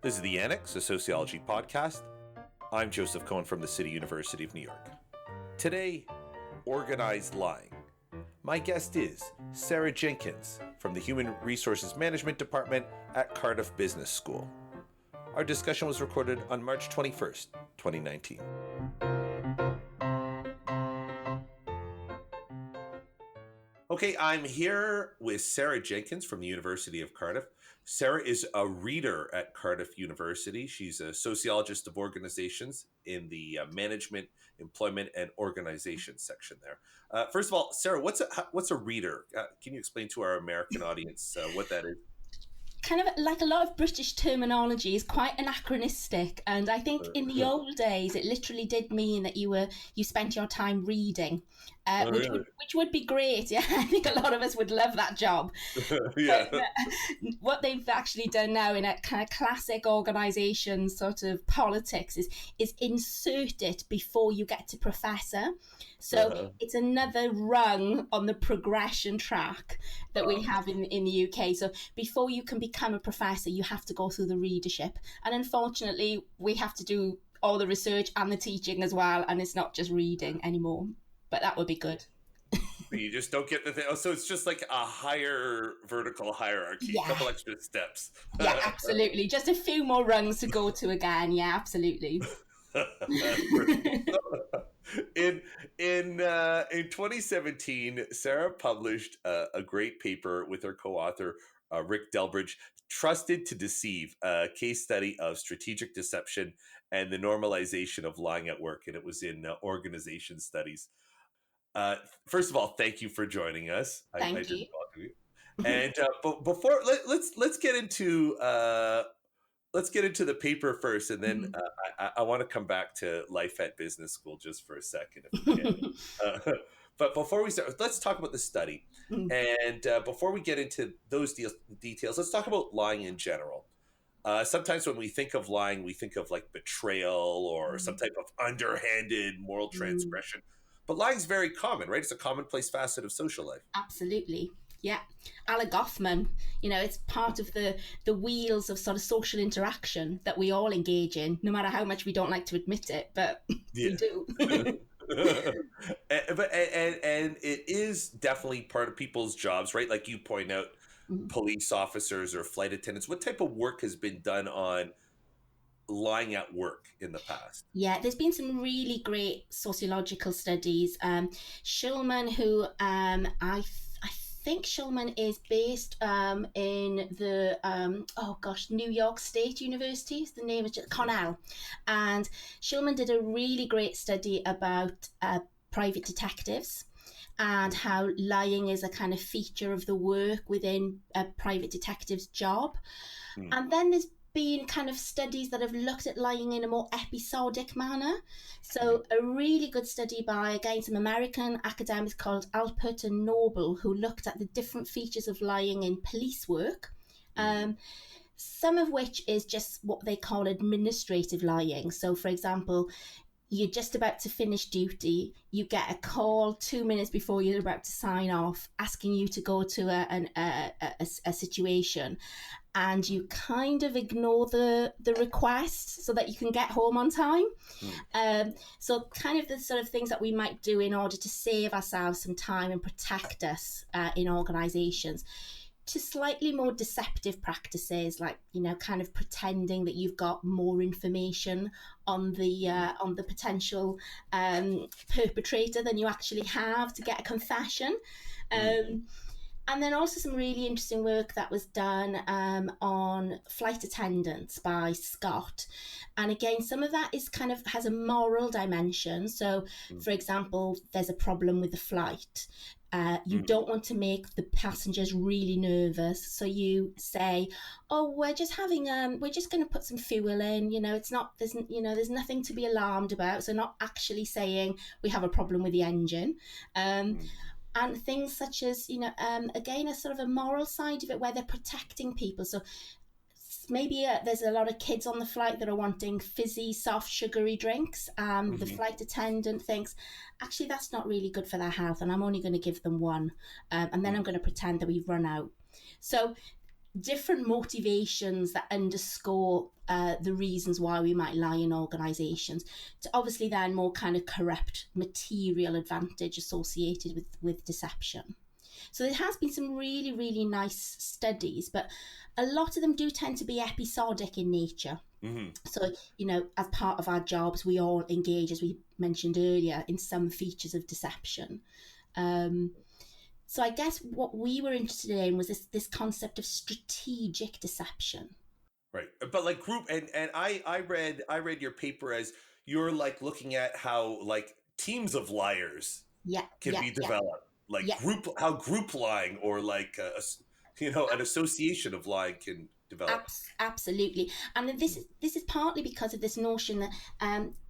This is the Annex, a sociology podcast. I'm Joseph Cohen from the City University of New York. Today, organized lying. My guest is Sarah Jenkins from the Human Resources Management Department at Cardiff Business School. Our discussion was recorded on March 21st, 2019. Okay, I'm here with Sarah Jenkins from the University of Cardiff. Sarah is a reader at Cardiff University. She's a sociologist of organizations in the management, employment, and organization section there. First of all, Sarah, what's a reader? Can you explain to our American audience what that is? Kind of like a lot of British terminology is quite anachronistic, and I think in the old days it literally did mean that you spent your time reading, which would be great. Yeah, I think a lot of us would love that job. Yeah. But, what they've actually done now in a kind of classic organisation sort of politics is insert it before you get to professor. So it's another rung on the progression track that we have in the UK. So before you can become a professor, you have to go through the readership. And unfortunately, we have to do all the research and the teaching as well. And it's not just reading anymore. But that would be good. You just don't get the thing. Oh, so it's just like a higher vertical hierarchy, a couple extra steps. Yeah, absolutely. Just a few more rungs to go to again. Yeah, absolutely. In 2017, Sarah published a great paper with her co-author, Rick Delbridge, Trusted to Deceive, a case study of strategic deception and the normalization of lying at work. And it was in organization studies. First of all, thank you for joining us. Thank you. And but before let's get into the paper first, and then I want to come back to life at business school just for a second, if we can. But before we start, let's talk about the study. And before we get into those details, let's talk about lying in general. Sometimes when we think of lying, we think of like betrayal or some type of underhanded moral transgression. But lying is very common, right? It's a commonplace facet of social life. Absolutely. Yeah. Alec Goffman, it's part of the wheels of sort of social interaction that we all engage in, no matter how much we don't like to admit it, but we do. and it is definitely part of people's jobs, right? Like you point out, police officers or flight attendants. What type of work has been done on lying at work in the past? Yeah, there's been some really great sociological studies. Shulman, who I think Shulman is based in the New York State University. Is the name is Cornell, and Shulman did a really great study about private detectives and how lying is a kind of feature of the work within a private detective's job. And then there's been kind of studies that have looked at lying in a more episodic manner. So a really good study by, again, some American academics called Alpert and Noble, who looked at the different features of lying in police work, some of which is just what they call administrative lying. So, for example, you're just about to finish duty, you get a call 2 minutes before you're about to sign off, asking you to go to a situation, and you kind of ignore the request so that you can get home on time. So kind of the sort of things that we might do in order to save ourselves some time and protect us in organisations, to slightly more deceptive practices, like kind of pretending that you've got more information on the potential perpetrator than you actually have to get a confession. And then also some really interesting work that was done on flight attendants by Scott. And again, some of that is kind of has a moral dimension. So, for example, there's a problem with the flight. You don't want to make the passengers really nervous, so you say, "Oh, we're just going to put some fuel in. It's not there's nothing to be alarmed about." So not actually saying we have a problem with the engine. And things such as, again, a sort of a moral side of it where they're protecting people. So maybe there's a lot of kids on the flight that are wanting fizzy, soft, sugary drinks. The flight attendant thinks, actually, that's not really good for their health, and I'm only going to give them one. And then I'm going to pretend that we've run out. So different motivations that underscore the reasons why we might lie in organisations, to obviously then more kind of corrupt material advantage associated with deception. So there has been some really, really nice studies, but a lot of them do tend to be episodic in nature. Mm-hmm. So, as part of our jobs, we all engage, as we mentioned earlier, in some features of deception. So I guess what we were interested in was this concept of strategic deception. Right. But like group and I read your paper as you're like looking at how like teams of liars Yeah, can yeah, be yeah, developed. Like yeah. group lying or like an association of lying can develop. Absolutely, and this is partly because of this notion that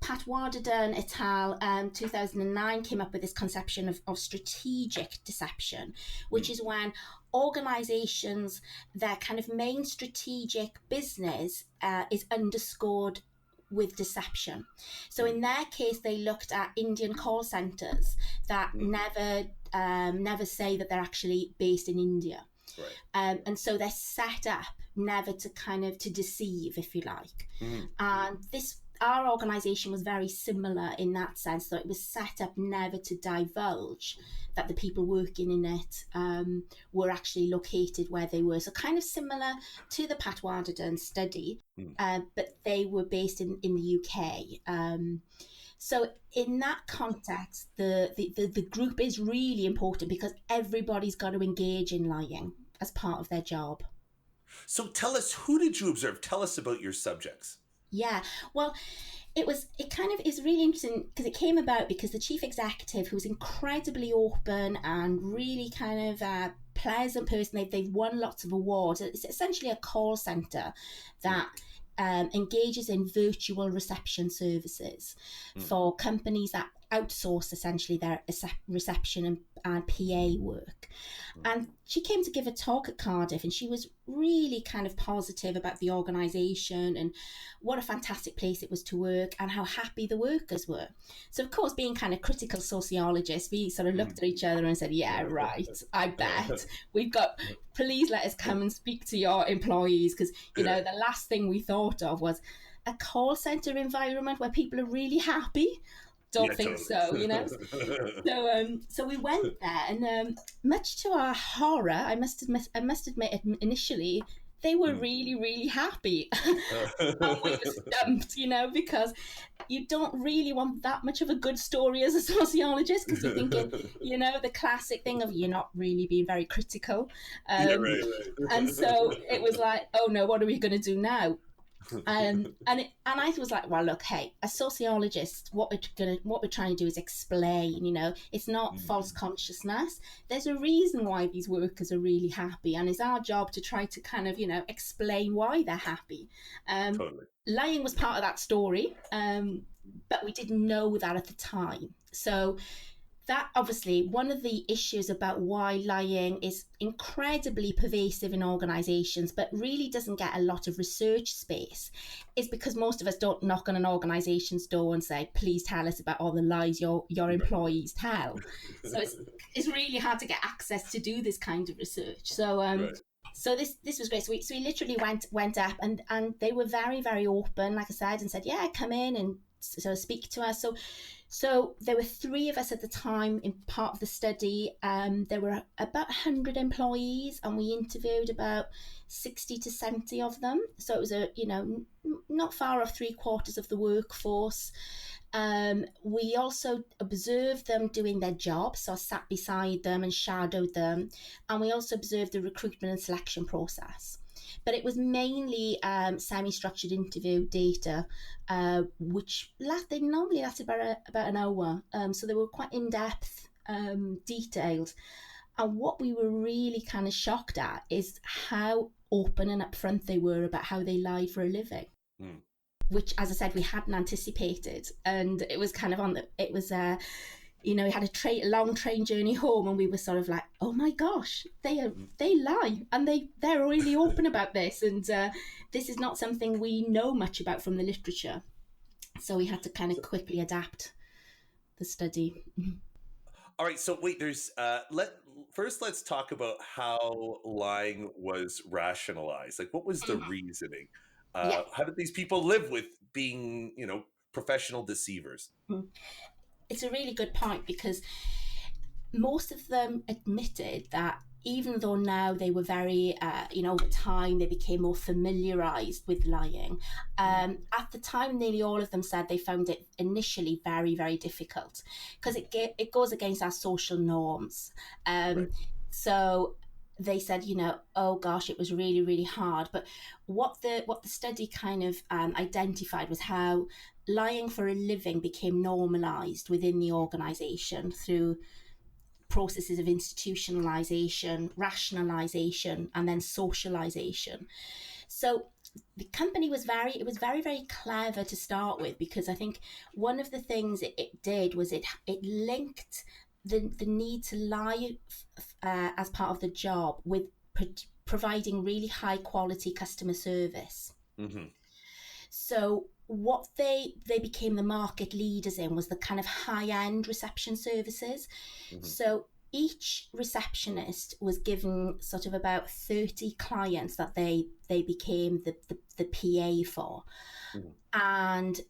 Pat Warderden et al. 2009 came up with this conception of strategic deception, which is when organisations, their kind of main strategic business is underscored with deception. So in their case, they looked at Indian call centres that never say that they're actually based in India. Right. And so they're set up never to kind of to deceive, if you like. And our organisation was very similar in that sense, that it was set up never to divulge that the people working in it were actually located where they were. So kind of similar to the Pat Warderden study, but they were based in the UK. So in that context, the group is really important because everybody's got to engage in lying as part of their job. So tell us, who did you observe? Tell us about your subjects. Yeah, well, it kind of is really interesting because it came about because the chief executive, who was incredibly open and really kind of pleasant person, they've won lots of awards. It's essentially a call centre that engages in virtual reception services for companies that outsource essentially their reception and PA work. And she came to give a talk at Cardiff, and she was really kind of positive about the organisation and what a fantastic place it was to work and how happy the workers were. So, of course, being kind of critical sociologists, we sort of looked at each other and said, yeah, right, I bet. Please let us come and speak to your employees, because, the last thing we thought of was a call centre environment where people are really happy. Don't think totally. So we went there, and much to our horror, I must admit, initially they were really, really happy. And we were stumped, because you don't really want that much of a good story as a sociologist, because you're thinking, the classic thing of you're not really being very critical. Right. And so it was like, oh no, what are we going to do now? And I was like, well, look, hey, a sociologist, what we're trying to do is explain. It's not false consciousness. There's a reason why these workers are really happy, and it's our job to try to kind of explain why they're happy. Totally. Lying was part of that story, but we didn't know that at the time. So that obviously one of the issues about why lying is incredibly pervasive in organisations but really doesn't get a lot of research space is because most of us don't knock on an organisation's door and say, please tell us about all the lies your employees tell. So it's really hard to get access to do this kind of research. So So this was great. So we literally went up, and they were very, very open, like I said, and said, yeah, come in and so speak to us. So there were 3 of us at the time in part of the study. There were about 100 employees, and we interviewed about 60 to 70 of them. So it was not far off 3/4 of the workforce. We also observed them doing their job, so I sat beside them and shadowed them, and we also observed the recruitment and selection process. But it was mainly semi-structured interview data, which they normally lasted about an hour. So they were quite in-depth, detailed. And what we were really kind of shocked at is how open and upfront they were about how they lied for a living. Which, as I said, we hadn't anticipated. And it was kind of we had a long train journey home, and we were sort of like, oh my gosh, they lie, and they're really open about this, and this is not something we know much about from the literature. So we had to kind of quickly adapt the study. All right, so wait, there's first let's talk about how lying was rationalized. Like what was the Mhm. reasoning? Yeah. How did these people live with being, professional deceivers? Mm. It's a really good point because most of them admitted that even though now they were very, over time they became more familiarized with lying, Mm, at the time nearly all of them said they found it initially very, very difficult because mhm. it goes against our social norms. Right. So they said, oh gosh, it was really, really hard. But what the study kind of identified was how lying for a living became normalized within the organization through processes of institutionalization, rationalization, and then socialization. So the company was very, very clever to start with because I think one of the things it did was it linked the need to lie as part of the job with providing really high quality customer service. Hmm. So what they became the market leaders in was the kind of high end reception services. Hmm. So each receptionist was given sort of about 30 clients that they became the PA for. Hmm. And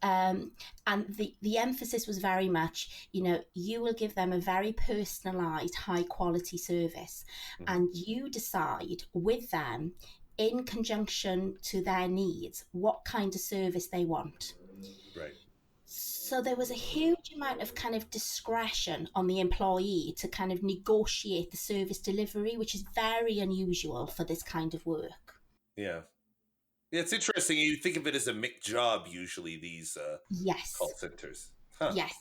the emphasis was very much, you will give them a very personalized high quality service, Hmm. and you decide with them in conjunction to their needs what kind of service they want. Right. So there was a huge amount of kind of discretion on the employee to kind of negotiate the service delivery, which is very unusual for this kind of work. Yeah. Yeah, it's interesting. You think of it as a mixed job usually, these call Yes. centers. Huh. Yes.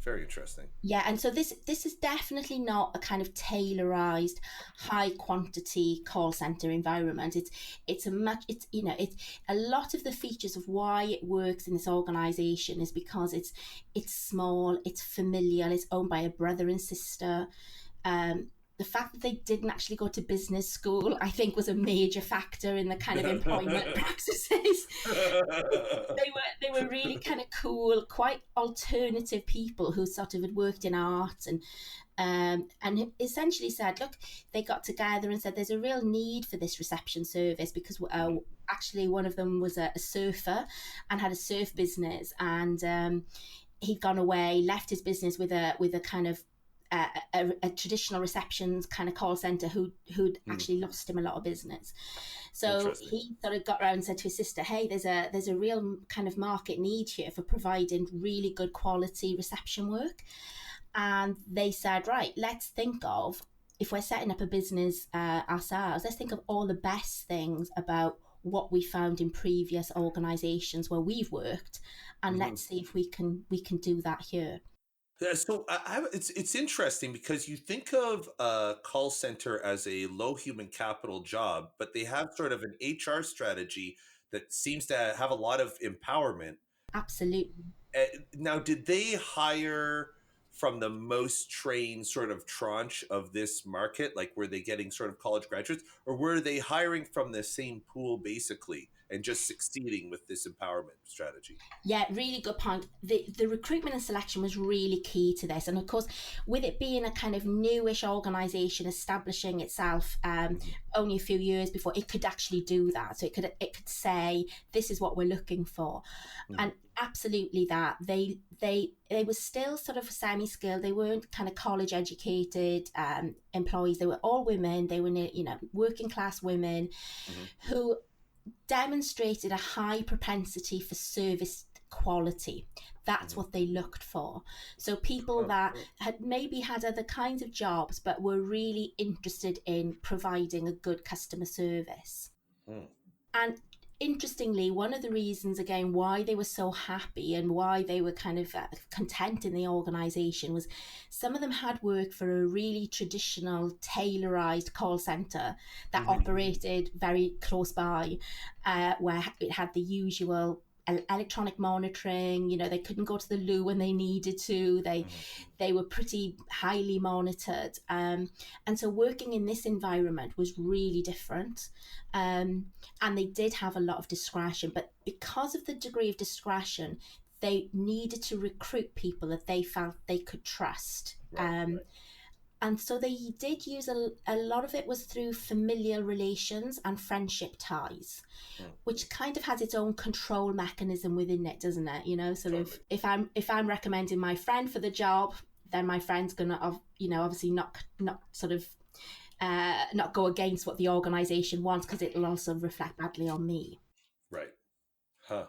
Very interesting. Yeah, and so this is definitely not a kind of tailorized, high quantity call center environment. It's a much it's it's a lot of the features of why it works in this organization is because it's small, it's familiar, it's owned by a brother and sister. The fact that they didn't actually go to business school, I think, was a major factor in the kind of employment practices. They were really kind of cool, quite alternative people who sort of had worked in art and essentially said, look, they got together and said there's a real need for this reception service because Mhm. actually one of them was a surfer and had a surf business, and he'd gone away, left his business with a kind of a traditional receptions kind of call center who'd Hmm. actually lost him a lot of business. So Interesting. he sort of got around and said to his sister, hey, there's a real kind of market need here for providing really good quality reception work. And they said, right, let's think of, if we're setting up a business ourselves, let's think of all the best things about what we found in previous organizations where we've worked, and Hmm. let's see if we can do that here. Yeah, so it's interesting because you think of a call center as a low human capital job, but they have sort of an HR strategy that seems to have a lot of empowerment. Absolutely. Now, did they hire from the most trained sort of tranche of this market? Like, were they getting sort of college graduates, or were they hiring from the same pool basically and just succeeding with this empowerment strategy? Yeah, really good point. The recruitment and selection was really key to this, and of course, with it being a kind of newish organisation establishing itself Hmm. only a few years before it could actually do that, so it could say this is what we're looking for, Hmm. and absolutely that they were still sort of semi-skilled. They weren't kind of college educated employees. They were all women. They were working class women Hmm. who demonstrated a high propensity for service quality. That's Hmm. what they looked for. So people Huh. that had maybe had other kinds of jobs but were really interested in providing a good customer service. Hmm. And interestingly, one of the reasons again why they were so happy and why they were kind of content in the organization was some of them had worked for a really traditional tailorized call center that Hmm. operated very close by, where it had the usual electronic monitoring. They couldn't go to the loo when they needed to. they Hmm. they were pretty highly monitored, and so working in this environment was really different. um, and they did have a lot of discretion, but because of the degree of discretion, they needed to recruit people that they felt they could trust. Right. Right. And so they did use a lot of it was through familial relations and friendship ties, which kind of has its own control mechanism within it, doesn't it? You know, sort of Totally. if I'm recommending my friend for the job, then my friend's gonna, obviously not sort of not go against what the organisation wants, because it'll also reflect badly on me. Right. Huh.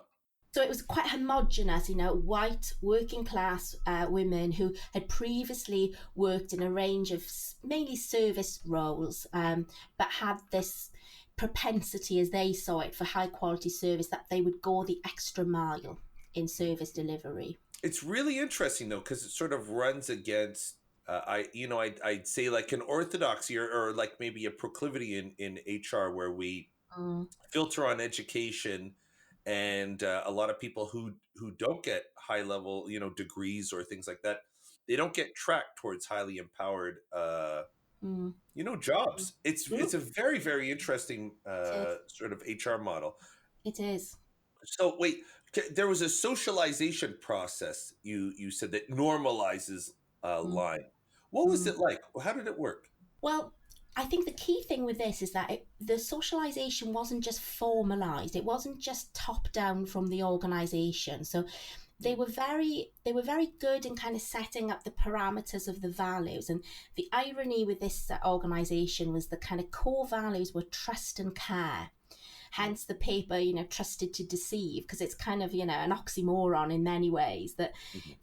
So it was quite homogenous, white working class women who had previously worked in a range of mainly service roles, but had this propensity, as they saw it, for high quality service, that they would go the extra mile in service delivery. It's really interesting though, because it sort of runs against I'd say like an orthodoxy, or like maybe a proclivity in HR, where we Mm, filter on education, and a lot of people who don't get high level degrees or things like that, they don't get tracked towards highly empowered mm, mm. jobs. It's Yep, a very, very interesting it is. sort of HR model. It is. So wait, there was a socialization process you said that normalizes Mm, lying. What was mm. it like? How did it work? Well, I think the key thing with this is that the socialization wasn't just formalized. It wasn't just top down from the organization. So they were very good in kind of setting up the parameters of the values. And the irony with this organization was the kind of core values were trust and care. Hence the paper, trusted to deceive, because it's kind of, an oxymoron in many ways, that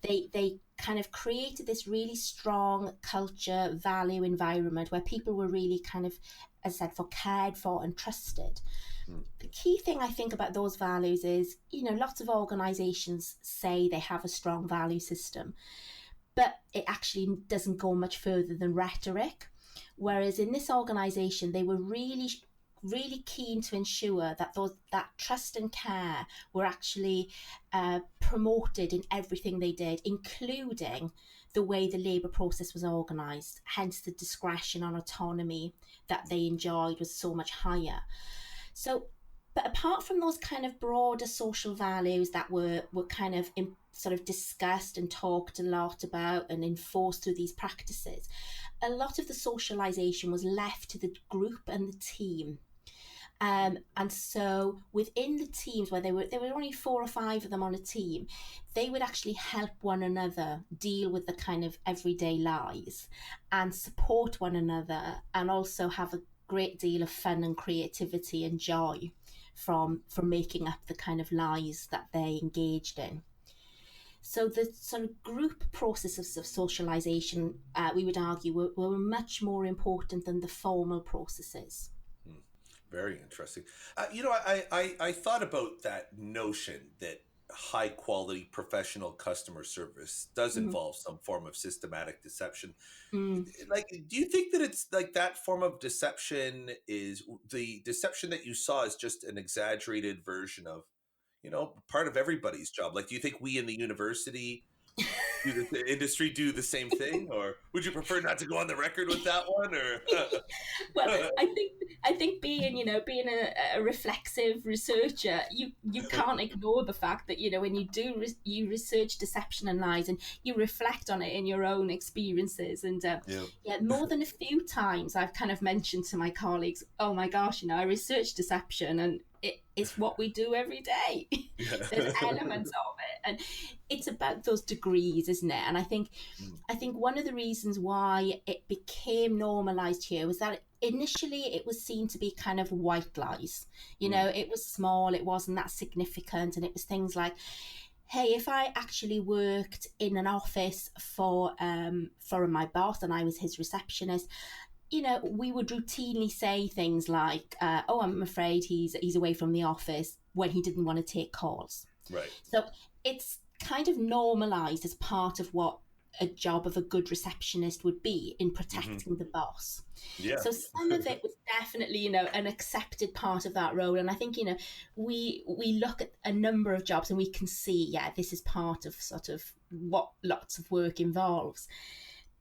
Mhm. they kind of created this really strong culture, value environment where people were really kind of, as I said, for cared for and trusted. Mm. The key thing I think about those values is, lots of organizations say they have a strong value system, but it actually doesn't go much further than rhetoric. Whereas in this organization, they were really keen to ensure that that trust and care were actually promoted in everything they did, including the way the labour process was organised. Hence, the discretion and autonomy that they enjoyed was so much higher. So, but apart from those kind of broader social values that were kind of sort of discussed and talked a lot about and enforced through these practices, a lot of the socialization was left to the group and the team. And so within the teams, where there were only 4 or 5 of them on a team, they would actually help one another deal with the kind of everyday lies and support one another, and also have a great deal of fun and creativity and joy from making up the kind of lies that they engaged in. So the sort of group processes of socialization, we would argue, were much more important than the formal processes. Mm. Very interesting. I thought about that notion that high quality professional customer service does Mm, involve some form of systematic deception. mm. Like, do you think that it's like that form of deception is the deception that you saw is just an exaggerated version of, part of everybody's job? Like, do you think we in the university do the industry do the same thing, or would you prefer not to go on the record with that one, Well, or? I think being a reflexive researcher, you can't ignore the fact that when you do you research deception and lies, and you reflect on it in your own experiences. And Yeah. yeah, more than a few times I've kind of mentioned to my colleagues, oh my gosh, I research deception, and it's what we do every day. Yeah. There's elements of it, and it's about those degrees, isn't it? And Mm, I think one of the reasons why it became normalized here was that initially it was seen to be kind of white lies. mm, It was small, it wasn't that significant, and it was things like, hey, if I actually worked in an office for my boss and I was his receptionist, we would routinely say things like, "Oh, I'm afraid he's away from the office," when he didn't want to take calls. right. So it's kind of normalized as part of what a job of a good receptionist would be in Hmm. protecting the boss. Yeah. So some of it was definitely, an accepted part of that role. And I think, we look at a number of jobs and we can see, yeah, this is part of sort of what lots of work involves.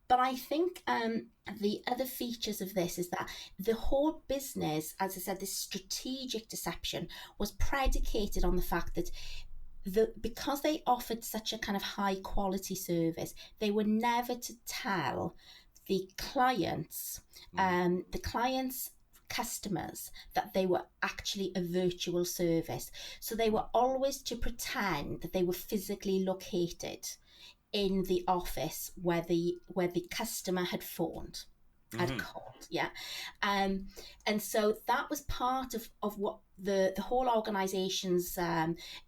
But I think the other features of this is that the whole business, as I said, this strategic deception was predicated on the fact that because they offered such a kind of high quality service, they were never to tell the clients, Mm. the clients' customers, that they were actually a virtual service. So they Mm. were always to pretend that they were physically located in the office where the customer had phoned, had Hmm. called. Yeah. um and so that was part of what the whole organization's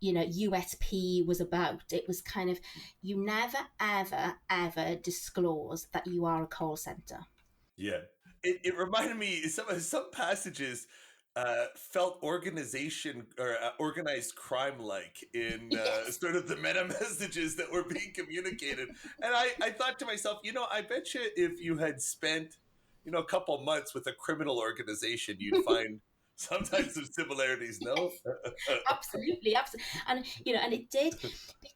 USP was about. It was kind of, you never ever ever disclose that you are a call center. Yeah. It reminded me, some passages felt organization or organized crime like in Yes. sort of the meta messages that were being communicated. And I thought to myself, I bet you if you had spent, a couple months with a criminal organization, you'd find sometimes some similarities, no? Absolutely, absolutely. And and it did.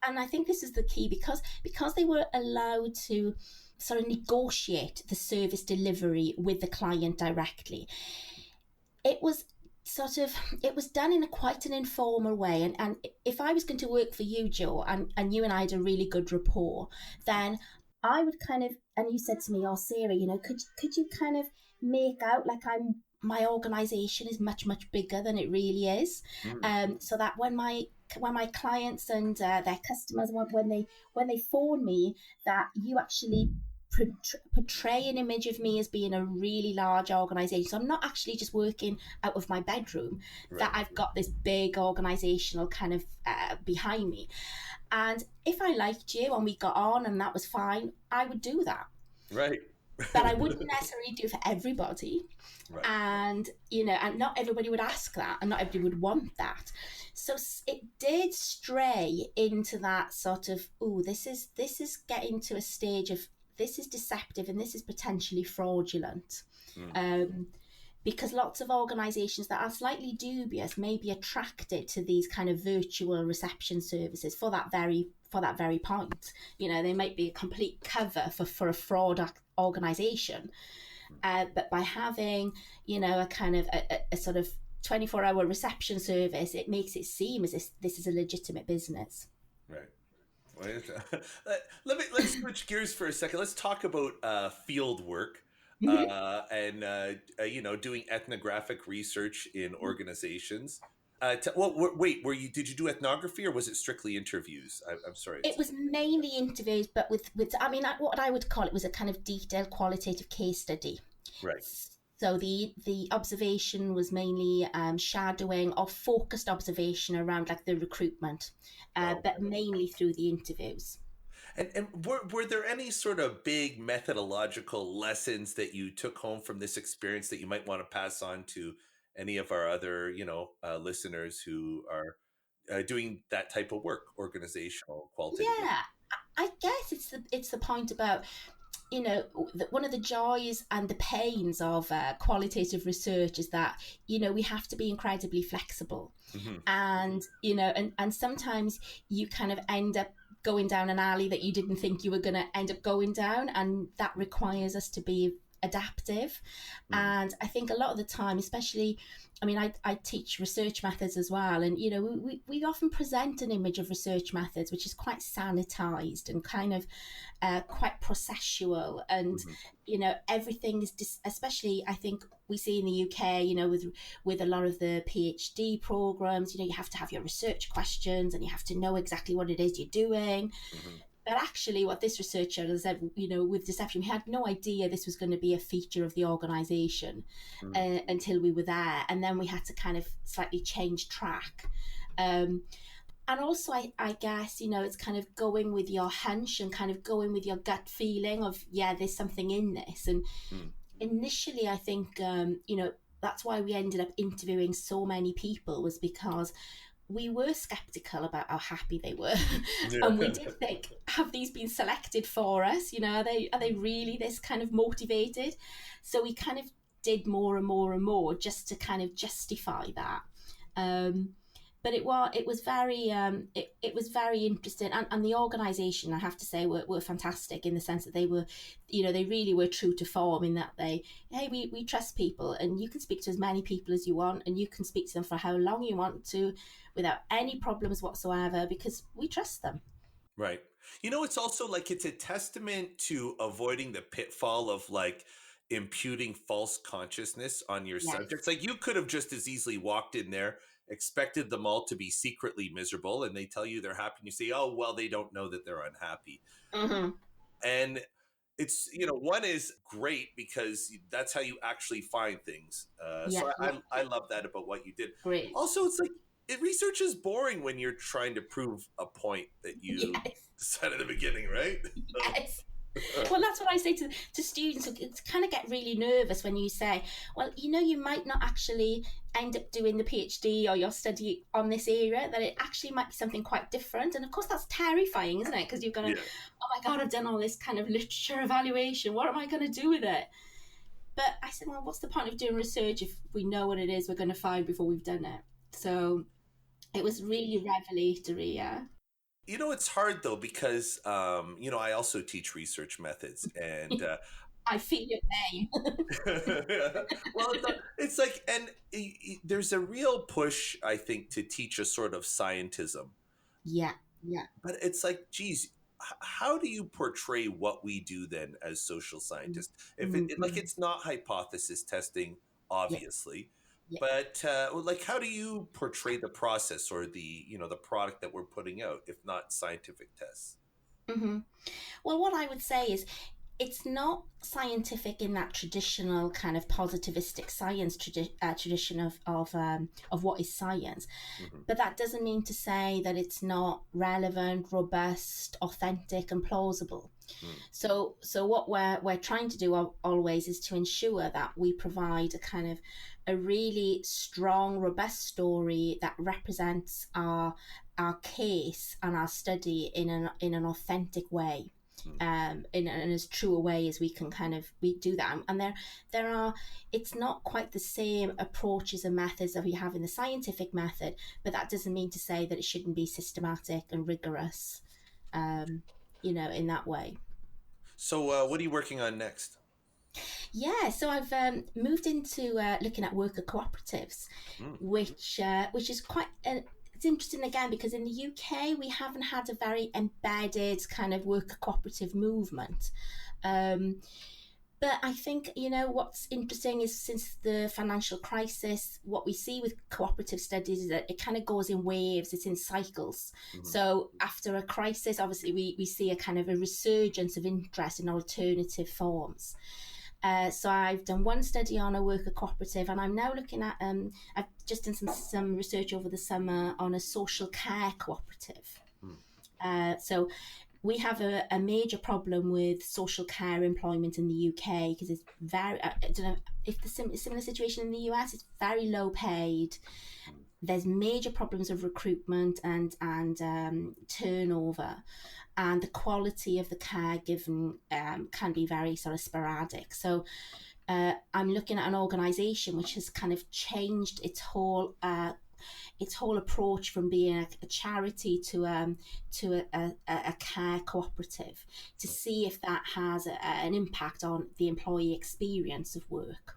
And I think this is the key, because they were allowed to sort of negotiate the service delivery with the client directly. It was sort of, it was done in a quite an informal way. And if I was going to work for you, Joe, and you and I had a really good rapport, then I would kind of, and you said to me, oh Sarah, could you kind of make out like my organization is much much bigger than it really is, Mm. so that when my clients and their customers, when they phone me, that you actually portray an image of me as being a really large organization. So I'm not actually just working out of my bedroom, that Right. I've got this big organizational kind of behind me. And if I liked you and we got on and that was fine, I would do that. Right. But I wouldn't necessarily do it for everybody. Right. And and not everybody would ask that, and not everybody would want that. So it did stray into that sort of, oh, this is getting to a stage of, this is deceptive and this is potentially fraudulent. Mm. um, because lots of organisations that are slightly dubious may be attracted to these kind of virtual reception services for that very point. They might be a complete cover for a fraud organisation. But by having, a kind of a sort of 24-hour reception service, it makes it seem as if this is a legitimate business. Right. Let's switch gears for a second. Let's talk about field work, Mhm. doing ethnographic research in organizations. Wait, did you do ethnography or was it strictly interviews? I'm sorry. It was mainly interviews, but with I mean, what I would call it was a kind of detailed qualitative case study. Right. So the observation was mainly shadowing or focused observation around like the recruitment, Oh, but mainly through the interviews. and were there any sort of big methodological lessons that you took home from this experience that you might want to pass on to any of our other, listeners who are doing that type of work, organizational qualitative work? Yeah, I guess it's the point about, one of the joys and the pains of qualitative research is that we have to be incredibly flexible. Hmm. And and sometimes you kind of end up going down an alley that you didn't think you were going to end up going down, and that requires us to be adaptive. Hmm. And I think a lot of the time, especially, I mean, I teach research methods as well, and we often present an image of research methods which is quite sanitized and kind of quite processual. And Hmm. everything is especially, I think we see in the UK, with a lot of the PhD programs, you have to have your research questions and you have to know exactly what it is you're doing. Hmm. But actually, what this researcher has said, with deception, we had no idea this was going to be a feature of the organisation Hmm. until we were there, and then we had to kind of slightly change track. And also, I guess, it's kind of going with your hunch and kind of going with your gut feeling of, yeah, there's something in this. And Hmm. initially, I think, that's why we ended up interviewing so many people, was because we were skeptical about how happy they were. And we Yeah. did think, have these been selected for us? Are they really this kind of motivated? So we kind of did more and more and more just to kind of justify that. Um, but it was very it was very interesting, and the organization, I have to say, were fantastic in the sense that they were, they really were true to form in that we trust people, and you can speak to as many people as you want, and you can speak to them for how long you want to without any problems whatsoever, because we trust them. Right. It's also like it's a testament to avoiding the pitfall of like imputing false consciousness on your subjects. Yes. Like you could have just as easily walked in there, expected them all to be secretly miserable, and they tell you they're happy, and you say, "Oh, well, they don't know that they're unhappy." Mm-hmm. And it's, one is great because that's how you actually find things. Yeah, So yeah, I love that about what you did. great. Also, it's like research is boring when you're trying to prove a point that you Yes, said at the beginning, right? yes. Well, that's what I say to students who kind of get really nervous when you say, well, you might not actually end up doing the PhD or your study on this area, that it actually might be something quite different. And of course, that's terrifying, isn't it? Because you're going to, Yeah. oh my God, I've done all this kind of literature evaluation. What am I going to do with it? But I said, well, what's the point of doing research if we know what it is we're going to find before we've done it? So it was really revelatory, yeah. It's hard though because I also teach research methods, and I feel your pain. well, it's like, and there's a real push, I think, to teach a sort of scientism. Yeah, yeah. But it's like, geez, how do you portray what we do then as social scientists? If like Mm-hmm. it's not hypothesis testing, Yeah, obviously, yeah. but well, like how do you portray the process or the product that we're putting out, if not scientific tests? Mm-hmm. Well, what I would say is it's not scientific in that traditional kind of positivistic science tradition of what is science, Hmm. but that doesn't mean to say that it's not relevant, robust, authentic, and plausible. Mm. So what we're trying to do always is to ensure that we provide a kind of a really strong, robust story that represents our case and our study in an authentic way, Mm. in as true a way as we can we do that. And there are, it's not quite the same approaches and methods that we have in the scientific method, but that doesn't mean to say that it shouldn't be systematic and rigorous, in that way. So, what are you working on next? Yeah, so I've moved into looking at worker cooperatives, Mm. which is quite it's interesting again, because in the UK we haven't had a very embedded kind of worker cooperative movement. Um, but I think, what's interesting is, since the financial crisis, what we see with cooperative studies is that it kind of goes in waves, it's in cycles. Hmm. So after a crisis, obviously, we see a kind of a resurgence of interest in alternative forms. So I've done one study on a worker cooperative, and I'm now looking at, I've just done some research over the summer on a social care cooperative. Mm. So we have a major problem with social care employment in the UK, because it's very, I don't know if the similar situation in the US, it's very low paid. Mm. There's major problems of recruitment and turnover, and the quality of the care given can be very sort of sporadic. So I'm looking at an organisation which has kind of changed its whole approach from being a charity to a care cooperative, to see if that has an impact on the employee experience of work.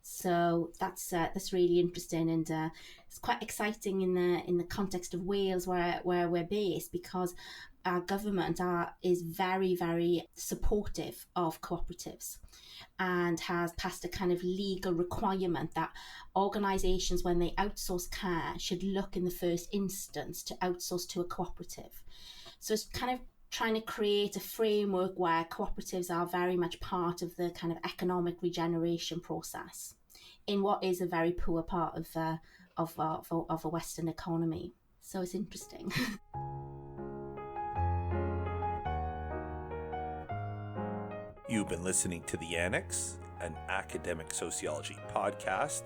So that's really interesting, and it's quite exciting in the context of Wales, where we're based, because our government is very, very supportive of cooperatives, and has passed a kind of legal requirement that organisations, when they outsource care, should look in the first instance to outsource to a cooperative. So it's kind of trying to create a framework where cooperatives are very much part of the kind of economic regeneration process in what is a very poor part of a Western economy. So it's interesting. You've been listening to The Annex, an academic sociology podcast.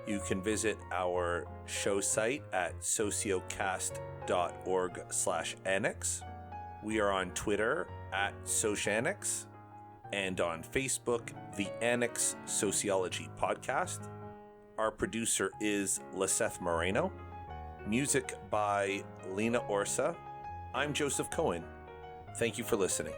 You can visit our show site at sociocast.org/annex. We are on Twitter at Sociannex, and on Facebook, The Annex Sociology Podcast. Our producer is Liseth Moreno. Music by Lena Orsa. I'm Joseph Cohen. Thank you for listening.